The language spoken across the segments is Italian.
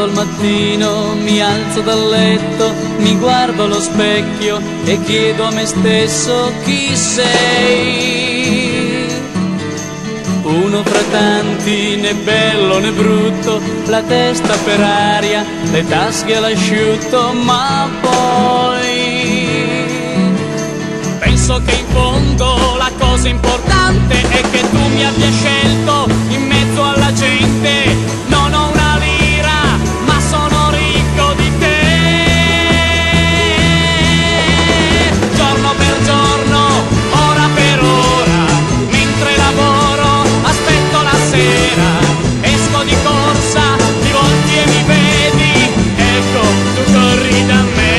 al mattino mi alzo dal letto, mi guardo allo specchio e chiedo a me stesso chi sei. Uno fra tanti, né bello né brutto, la testa per aria, le tasche all'asciutto, ma poi penso che in fondo la cosa importante è che tu mi abbia scelto in mezzo alla gente. Non ho una lira, ma sono ricco di te. Giorno per giorno, ora per ora, mentre lavoro, aspetto la sera, esco di corsa, ti volti e mi vedi, ecco, tu corri da me.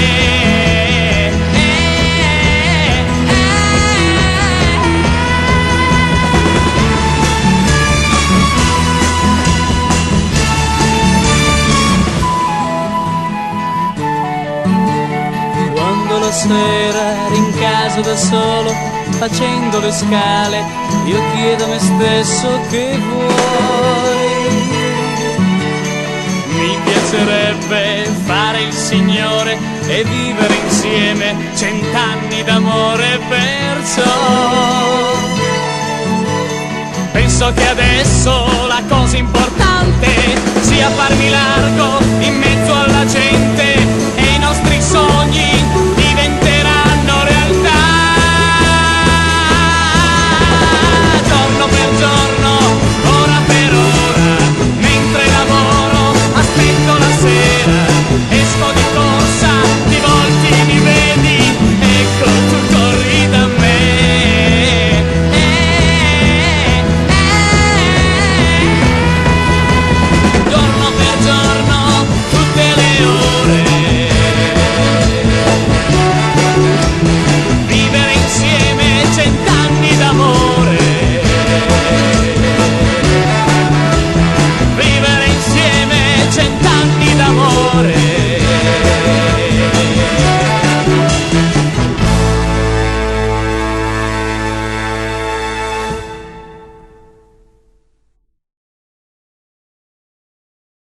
La sera rincasio da solo, facendo le scale, io chiedo a me stesso che vuoi. Mi piacerebbe fare il signore e vivere insieme 100 anni d'amore, perciò penso che adesso la cosa importante sia farmi largo in mezzo alla gente.